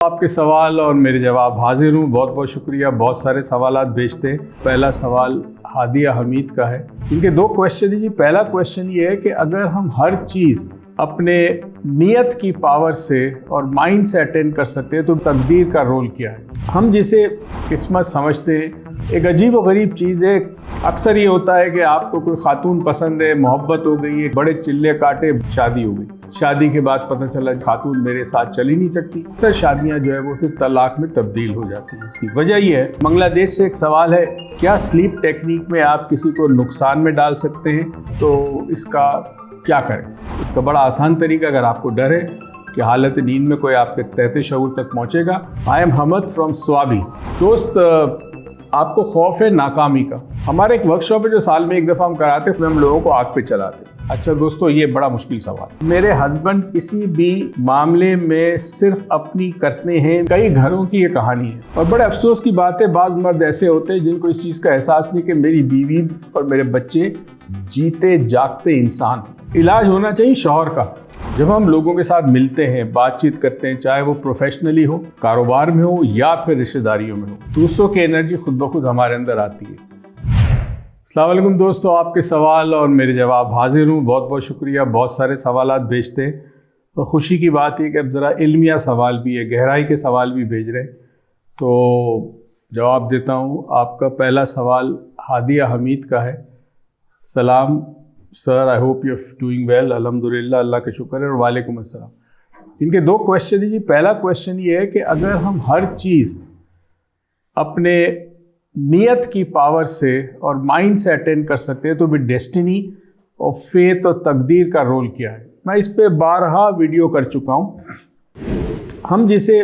आपके सवाल और मेरे जवाब हाजिर हूँ। बहुत बहुत शुक्रिया। बहुत सारे सवालात भेजते हैं। पहला सवाल हादिया हमीद का है। इनके दो क्वेश्चन है जी। पहला क्वेश्चन ये है कि अगर हम हर चीज़ अपने नियत की पावर से और माइंड से अटेंड कर सकते हैं तो तकदीर का रोल क्या है। हम जिसे किस्मत समझते हैं एक अजीब व गरीब चीज़ है। अक्सर ये होता है कि आपको कोई खातून पसंद है, मोहब्बत हो गई है, बड़े चिल्ले काटे, शादी हो गई। शादी के बाद पता चला खातून मेरे साथ चल ही नहीं सकती। अक्सर शादियां जो है वो फिर तलाक में तब्दील हो जाती हैं। इसकी वजह ये है। बांग्लादेश से एक सवाल है, क्या स्लीप टेक्निक में आप किसी को नुकसान में डाल सकते हैं? तो इसका क्या करें? इसका बड़ा आसान तरीका, अगर आपको डर है कि हालत नींद में कोई आपके तहते शऊर तक पहुंचेगा। I am Hamad from Swabi. दोस्त, आपको खौफ है नाकामी का। हमारे एक वर्कशॉप है जो साल में एक दफ़ा हम कराते, फिर हम लोगों को आग पे चलाते। अच्छा दोस्तों, ये बड़ा मुश्किल सवाल। मेरे हस्बैंड किसी भी मामले में सिर्फ अपनी करते हैं। कई घरों की ये कहानी है और बड़े अफसोस की बात है, बाज़ मर्द ऐसे होते हैं जिनको इस चीज़ का एहसास नहीं कि मेरी बीवी और मेरे बच्चे जीते जागते इंसान। इलाज होना चाहिए शौहर का। जब हम लोगों के साथ मिलते हैं, बातचीत करते हैं, चाहे वो प्रोफेशनली हो, कारोबार में हो या फिर रिश्तेदारियों में हो, दूसरों की एनर्जी खुद ब खुद हमारे अंदर आती है। अस्सलाम वालेकुम दोस्तों, आपके सवाल और मेरे जवाब हाजिर हूँ। बहुत बहुत शुक्रिया। बहुत सारे सवालात भेजते हैं तो खुशी की बात है कि अब ज़रा इल्मिया सवाल भी है, गहराई के सवाल भी भेज रहे हैं, तो जवाब देता हूँ। आपका पहला सवाल हादिया हमीद का है। सलाम sir, I hope you are doing well. अल्हम्दुलिल्लाह, अल्लाह का शुक्र है। और वालेकुम अस्सलाम। इनके दो क्वेश्चन है जी। पहला क्वेश्चन ये है कि अगर हम हर चीज़ अपने नियत की पावर से और माइंड से अटेंड कर सकते हैं तो भी डेस्टिनी और फेथ और तकदीर का रोल क्या है। मैं इस पे बारहा वीडियो कर चुका हूँ। हम जिसे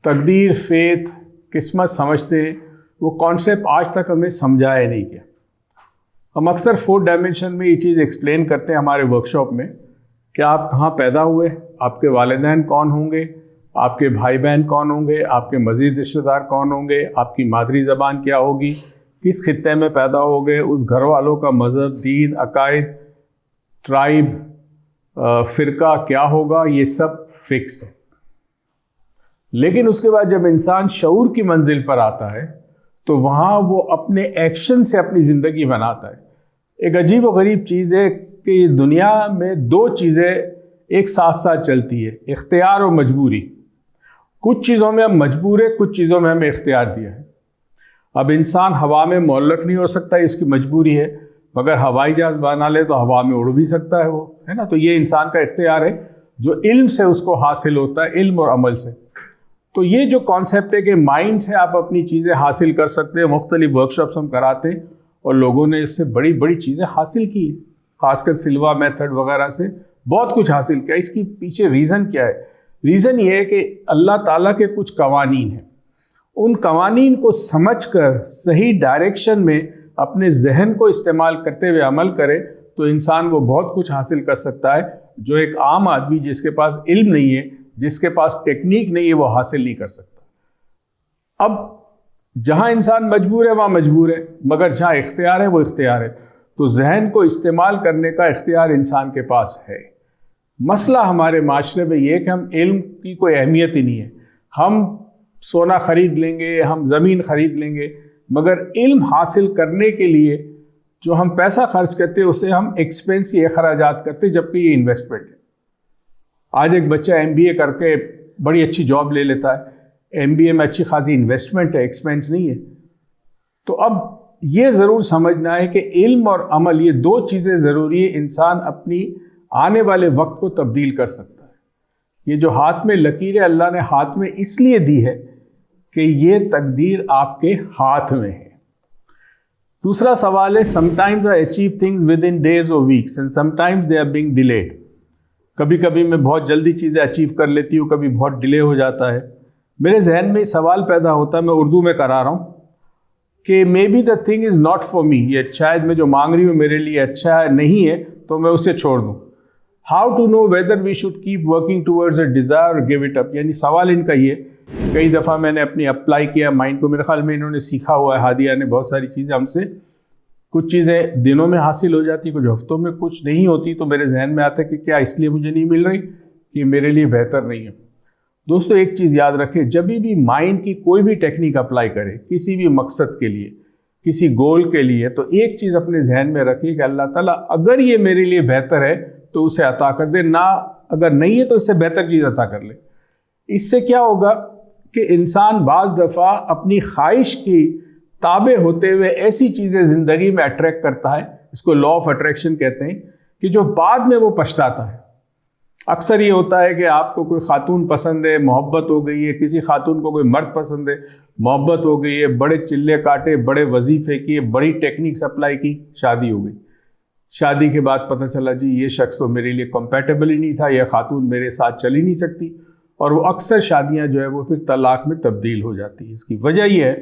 तकदीर, फेथ, किस्मत समझते हैं वो कॉन्सेप्ट आज तक हमें समझाया नहीं गया। हम अक्सर 4 डायमेंशन में ये चीज़ एक्सप्लेन करते हैं हमारे वर्कशॉप में कि आप कहाँ पैदा हुए, आपके वालिदैन कौन होंगे, आपके भाई बहन कौन होंगे, आपके मज़ीद रिश्तेदार कौन होंगे, आपकी मादरी ज़बान क्या होगी, किस खित्ते में पैदा हो गए, उस घर वालों का मज़हब, दीन, अकायद, ट्राइब, फ़िरका क्या होगा, ये सब फिक्स है। लेकिन उसके बाद जब इंसान शऊर की मंजिल पर आता है तो वहाँ वो अपने एक्शन से अपनी ज़िंदगी बनाता है। एक अजीब व गरीब चीज़ है कि दुनिया में 2 चीज़ें एक साथ साथ चलती है, इख्तियार और मजबूरी। कुछ चीज़ों में हम मजबूर है, कुछ चीज़ों में हमें इख्तियार दिया है। अब इंसान हवा में मुअल्लक नहीं हो सकता, इसकी मजबूरी है, मगर हवाई जहाज़ बना ले तो हवा में उड़ भी सकता है वो, है ना। तो ये इंसान का इख्तियार है जो इल्म से उसको हासिल होता है, इल्म और अमल से। तो ये जो कॉन्सेप्ट है कि माइंड से आप अपनी चीज़ें हासिल कर सकते हैं, मुख्तलिफ वर्कशॉप्स हम कराते हैं और लोगों ने इससे बड़ी बड़ी चीज़ें हासिल की, खासकर सिल्वा मेथड वगैरह से बहुत कुछ हासिल किया। इसकी पीछे रीज़न क्या है? रीज़न ये है कि अल्लाह ताला के कुछ कवानीन हैं। उन कवानीन को समझकर सही डायरेक्शन में अपने जहन को इस्तेमाल करते हुए अमल करे तो इंसान वो बहुत कुछ हासिल कर सकता है जो एक आम आदमी जिसके पास इल्म नहीं है, जिसके पास टेक्निक नहीं है, वो हासिल नहीं कर सकता। अब जहां इंसान मजबूर है वहां मजबूर है, मगर जहां इख्तियार है वो इख्तियार है। तो जहन को इस्तेमाल करने का इख्तियार इंसान के पास है। मसला हमारे माशरे में ये है कि हम इल्म की कोई अहमियत ही नहीं है। हम सोना खरीद लेंगे, हम ज़मीन खरीद लेंगे, मगर इल्म हासिल करने के लिए जो हम पैसा खर्च करते हैं उसे हम एक्सपेंस या अखराजात करते, जबकि ये इन्वेस्टमेंट है। आज एक बच्चा MBA करके बड़ी अच्छी जॉब ले लेता है। MBA में अच्छी खासी इन्वेस्टमेंट है, एक्सपेंस नहीं है। तो अब ये ज़रूर समझना है कि इल्म और अमल, ये 2 चीज़ें ज़रूरी है। इंसान अपनी आने वाले वक्त को तब्दील कर सकता है। ये जो हाथ में लकीरें अल्लाह ने हाथ में इसलिए दी है कि ये तकदीर आपके हाथ में है। दूसरा सवाल है, sometimes I achieve things within days और weeks and sometimes they are being delayed. कभी कभी मैं बहुत जल्दी चीज़ें अचीव कर लेती हूँ, कभी बहुत डिले हो जाता है। मेरे जहन में सवाल पैदा होता है, मैं उर्दू में करा रहा हूँ कि may be the thing is not for me, ये शायद मैं जो मांग रही हूँ मेरे लिए अच्छा है नहीं है, तो मैं उसे छोड़ दूँ। How to know whether we should keep working towards a desire और गिव इट अप। यानी सवाल इनका ये, कई दफ़ा मैंने अपनी अप्लाई किया माइंड को, मेरे ख्याल में इन्होंने सीखा हुआ है, हादिया ने बहुत सारी चीज़ें हमसे, कुछ चीज़ें दिनों में हासिल हो जाती, कुछ हफ्तों में, कुछ नहीं होती। तो मेरे जहन में आता है कि क्या इसलिए मुझे नहीं मिल रही कि मेरे लिए बेहतर नहीं है। दोस्तों एक चीज़ याद रखें, जब भी माइंड की कोई भी टेक्निक अप्लाई करें किसी भी मकसद के लिए, किसी गोल के लिए, तो एक चीज़ अपने जहन में रखिए कि अल्लाह ताला अगर ये मेरे लिए बेहतर है तो उसे अता कर दे, ना अगर नहीं है तो इससे बेहतर चीज़ अता कर ले। इससे क्या होगा कि इंसान बाज़ दफ़ा अपनी ख्वाहिश की ताबे होते हुए ऐसी चीज़ें ज़िंदगी में अट्रैक्ट करता है, इसको लॉ ऑफ अट्रैक्शन कहते हैं, कि जो बाद में वो पछताता है। अक्सर ये होता है कि आपको कोई खातून पसंद है, मोहब्बत हो गई है, किसी खातून को कोई मर्द पसंद है, मोहब्बत हो गई है, बड़े चिल्ले काटे, बड़े वजीफे किए, बड़ी टेक्निक्स अप्लाई की, शादी हो गई। शादी के बाद पता चला जी ये शख्स तो मेरे लिए कंपैटिबल ही नहीं था, यह खातून मेरे साथ चल ही नहीं सकती, और वो अक्सर शादियां जो है वो फिर तलाक में तब्दील हो जाती है। इसकी वजह यह है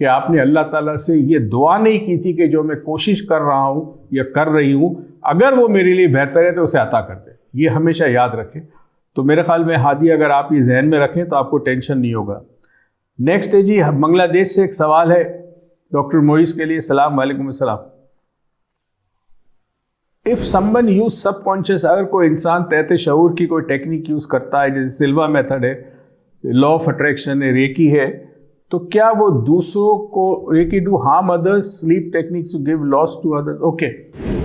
कि आपने अल्लाह ताला से ये दुआ नहीं की थी कि जो मैं कोशिश कर रहा हूँ या कर रही हूँ, अगर वो मेरे लिए बेहतर है तो उसे अता कर दे। ये हमेशा याद रखें। तो मेरे ख्याल में हादी अगर आप ये जहन में रखें तो आपको टेंशन नहीं होगा। नेक्स्ट है जी, बांग्लादेश से एक सवाल है डॉक्टर मोइस के लिए। सलाम वालेकुम अस्सलाम। इफ़ समवन यूज सबकॉन्शियस, अगर कोई इंसान तहत शऊर की कोई टेक्निक यूज़ करता है, जैसे सिल्वा मेथड है, लॉ ऑफ अट्रैक्शन है, रेकी है, तो क्या वो दूसरों को reiki do harm others, sleep techniques to give loss to others? Okay,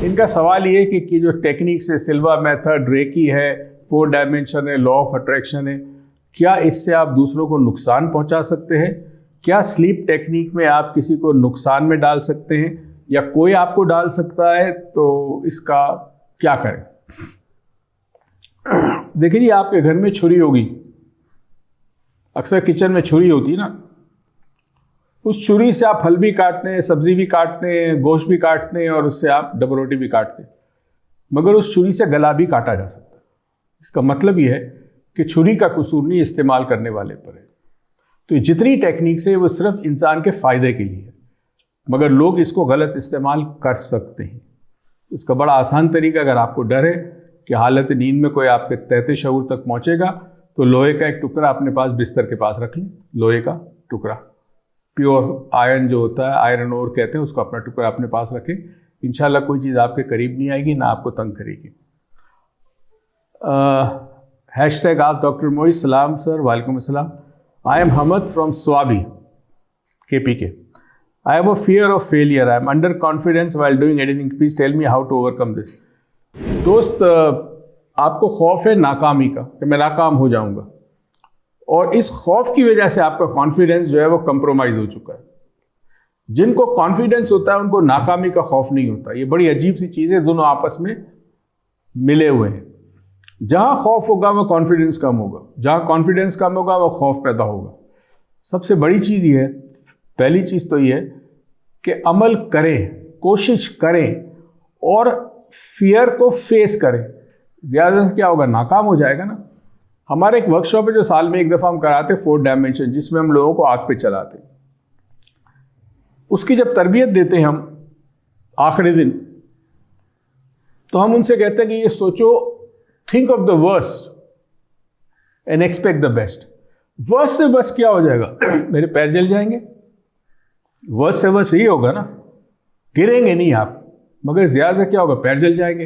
इनका सवाल ये है कि जो टेक्निक्स है, सिल्वा मेथड, रेकी है, 4 डायमेंशन है, लॉ ऑफ अट्रैक्शन है, क्या इससे आप दूसरों को नुकसान पहुंचा सकते हैं? क्या स्लीप टेक्निक में आप किसी को नुकसान में डाल सकते हैं या कोई आपको डाल सकता है? तो इसका क्या करें? देखिए जी, आपके घर में छुरी होगी, अक्सर किचन में छुरी होती है ना, उस छुरी से आप फल भी काटते हैं, सब्जी भी काटते हैं, गोश्त भी काटते हैं और उससे आप डबल रोटी भी काटते हैं, मगर उस छुरी से गला भी काटा जा सकता है। इसका मतलब यह है कि छुरी का कसूर नहीं इस्तेमाल करने वाले पर है। तो जितनी टेक्निक्स है वो सिर्फ इंसान के फ़ायदे के लिए है, मगर लोग इसको गलत इस्तेमाल कर सकते हैं। तो इसका बड़ा आसान तरीका, अगर आपको डर है कि हालत नींद में कोई आपके तहत शऊर तक पहुँचेगा, तो लोहे का एक टुकड़ा अपने पास बिस्तर के पास रख लें। लोहे का टुकड़ा, प्योर आयरन जो होता है, आयरन ओर कहते हैं, उसको अपना टुकड़ा अपने पास रखें। इंशाल्लाह कोई चीज़ आपके करीब नहीं आएगी, ना आपको तंग करेगी। हैशटैग आज डॉक्टर मोइस। सलाम सर। वालेकुम अस्सलाम। I am Hamad from Swabi KPK। I have a fear of failure. I am under confidence while doing anything. Please tell me how to overcome this. दोस्त, आपको खौफ है नाकामी का कि मैं नाकाम हो जाऊंगा, और इस खौफ की वजह से आपका कॉन्फिडेंस जो है वो कंप्रोमाइज हो चुका है। जिनको कॉन्फिडेंस होता है उनको नाकामी का खौफ नहीं होता। ये बड़ी अजीब सी चीज़ है, दोनों आपस में मिले हुए हैं। जहां खौफ होगा वह कॉन्फिडेंस कम होगा, जहां कॉन्फिडेंस कम होगा वह खौफ पैदा होगा। सबसे बड़ी चीज़ ये है, पहली चीज़ तो ये है कि अमल करें, कोशिश करें और फियर को फेस करें। ज़्यादा से क्या होगा, नाकाम हो जाएगा ना। हमारे एक वर्कशॉप है जो साल में एक दफ़ा हम कराते, 4 डायमेंशन, जिसमें हम लोगों को आग पे चलाते। उसकी जब तरबियत देते हैं हम आखिरी दिन, तो हम उनसे कहते हैं कि ये सोचो, think of the worst and expect the best. Worst से वर्स्ट क्या हो जाएगा? मेरे पैर जल जाएंगे। वर्स्ट से वर्स्ट यही होगा ना, गिरेंगे नहीं आप, मगर ज्यादा क्या होगा, पैर जल जाएंगे।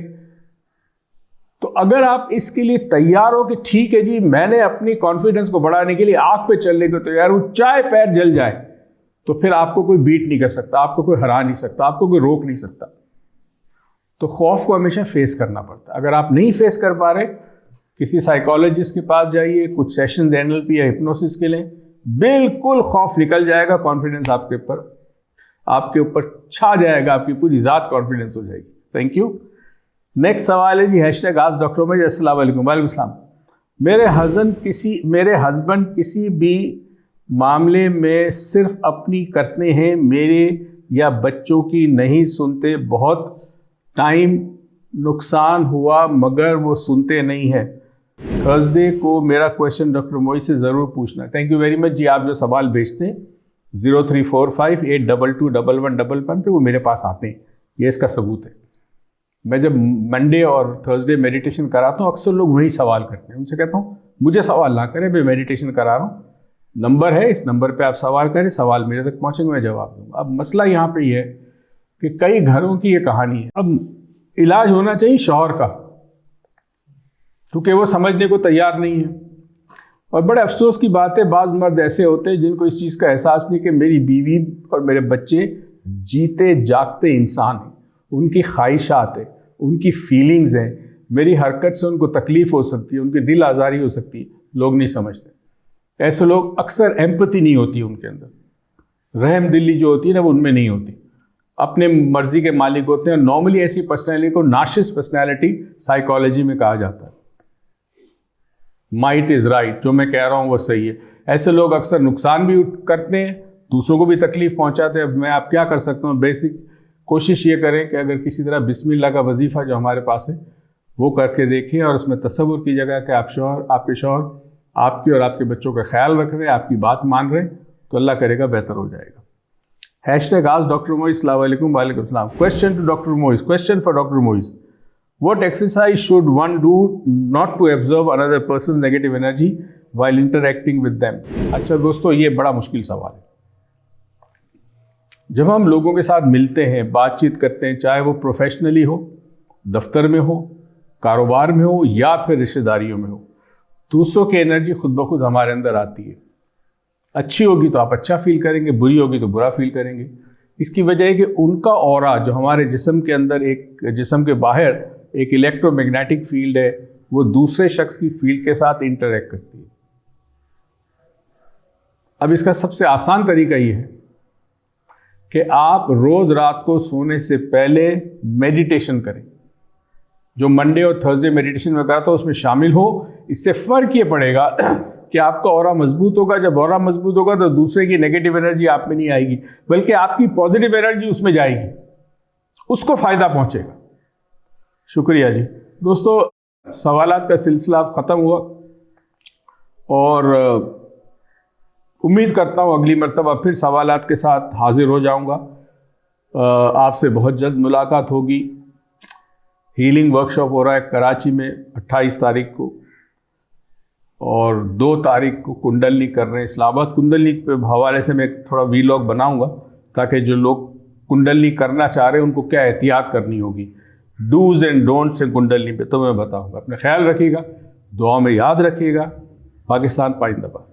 तो अगर आप इसके लिए तैयार हो कि ठीक है जी, मैंने अपनी कॉन्फिडेंस को बढ़ाने के लिए आग पे चलने को तैयार हूं, चाहे पैर जल जाए, तो फिर आपको कोई बीट नहीं कर सकता, आपको कोई हरा नहीं सकता, आपको कोई रोक नहीं सकता। तो खौफ को हमेशा फेस करना पड़ता है। अगर आप नहीं फेस कर पा रहे, किसी साइकोलॉजिस्ट के पास जाइए, कुछ सेशन NLP या हिप्नोसिस के लिए, बिल्कुल खौफ निकल जाएगा, कॉन्फिडेंस आपके ऊपर छा जाएगा, आपकी पूरी ज़ात कॉन्फिडेंस हो जाएगी। Thank you. नेक्स्ट सवाल है जी, हैशटैग आज डॉक्टर मोइस। अस्सलाम वालेकुम। वालेकुम सलाम। मेरे हस्बैंड किसी भी मामले में सिर्फ अपनी करते हैं, मेरे या बच्चों की नहीं सुनते। बहुत टाइम नुकसान हुआ मगर वो सुनते नहीं है। थर्सडे को मेरा क्वेश्चन डॉक्टर मोइस से ज़रूर पूछना। थैंक यू वेरी मच जी। आप जो सवाल भेजते हैं 0345822111 पे, वो मेरे पास आते हैं, ये इसका सबूत है। मैं जब मंडे और थर्सडे मेडिटेशन कराता हूँ, अक्सर लोग वही सवाल करते हैं। उनसे कहता हूँ मुझे सवाल ना करें, मैं मेडिटेशन करा रहा हूँ, नंबर है, इस नंबर पे आप सवाल करें, सवाल मेरे तक पहुँचेंगे, मैं जवाब दूँगा। अब मसला यहाँ पे ये है कि कई घरों की ये कहानी है। अब इलाज होना चाहिए शौहर का, क्योंकि वो समझने को तैयार नहीं है। और बड़े अफसोस की बात है, बाज़ मर्द ऐसे होते हैं जिनको इस चीज़ का एहसास नहीं कि मेरी बीवी और मेरे बच्चे जीते जागते इंसान हैं, उनकी ख्वाहिशात है, उनकी फीलिंग्स हैं, मेरी हरकत से उनको तकलीफ़ हो सकती है, उनकी दिल आज़ारी हो सकती है, लोग नहीं समझते। ऐसे लोग अक्सर एम्पैथी नहीं होती उनके अंदर, रहम दिली जो होती है ना वो उनमें नहीं होती, अपने मर्जी के मालिक होते हैं। नॉर्मली ऐसी पर्सनैलिटी को नार्सिसिस्ट पर्सनैलिटी साइकोलॉजी में कहा जाता है। माइट इज़ राइट, जो मैं कह रहा हूँ वो सही है। ऐसे लोग अक्सर नुकसान भी करते हैं, दूसरों को भी तकलीफ पहुँचाते हैं। मैं आप क्या कर सकता हूँ, बेसिक कोशिश ये करें कि अगर किसी तरह बिस्मिल्लाह का वजीफ़ा जो हमारे पास है वो करके देखें और उसमें तसव्वुर कीजिएगा कि आपके शौहर आपकी और आपके बच्चों का ख्याल रख रहे हैं, आपकी बात मान रहे हैं, तो अल्लाह करेगा बेहतर हो जाएगा। #ask Dr. Moise, अस्सलाम वालेकुम। वालेकुम सलाम। Question to doctor Moiz, question for doctor Moiz, what exercise should one do not to absorb another person negative energy while interacting with them? अच्छा दोस्तों, ये बड़ा मुश्किल सवाल है। जब हम लोगों के साथ मिलते हैं, बातचीत करते हैं, चाहे वो प्रोफेशनली हो, दफ्तर में हो, कारोबार में हो या फिर रिश्तेदारियों में हो, दूसरों की एनर्जी खुद ब खुद हमारे अंदर आती है। अच्छी होगी तो आप अच्छा फील करेंगे, बुरी होगी तो बुरा फील करेंगे। इसकी वजह है कि उनका ऑरा जो हमारे जिस्म के अंदर, एक जिस्म के बाहर एक इलेक्ट्रोमैग्नेटिक फील्ड है, वो दूसरे शख्स की फील्ड के साथ इंटरैक्ट करती है। अब इसका सबसे आसान तरीका ये है कि आप रोज रात को सोने से पहले मेडिटेशन करें। जो मंडे और थर्सडे मेडिटेशन में करा था उसमें शामिल हो। इससे फर्क ये पड़ेगा कि आपका ऑरा मजबूत होगा। जब ऑरा मजबूत होगा तो दूसरे की नेगेटिव एनर्जी आप में नहीं आएगी, बल्कि आपकी पॉजिटिव एनर्जी उसमें जाएगी, उसको फायदा पहुंचेगा। शुक्रिया जी दोस्तों, सवालात का सिलसिला अब ख़त्म हुआ और उम्मीद करता हूँ अगली मरतबा फिर सवालात के साथ हाजिर हो जाऊँगा। आपसे बहुत जल्द मुलाकात होगी। हीलिंग वर्कशॉप हो रहा है कराची में 28 तारीख को, और 2 तारीख को कुंडलनी कर रहे हैं इस्लामाबाद। कुंडलनी पे हवाले से मैं थोड़ा वीलॉग बनाऊंगा ताकि जो लोग कुंडलनी करना चाह रहे हैं उनको क्या एहतियात करनी होगी, डूज एंड डोंट्स हैं कुंडलनी पे, तो मैं बताऊंगा। अपने ख्याल रखिएगा, दुआ में याद रखिएगा। पाकिस्तान पाइंदाबाद।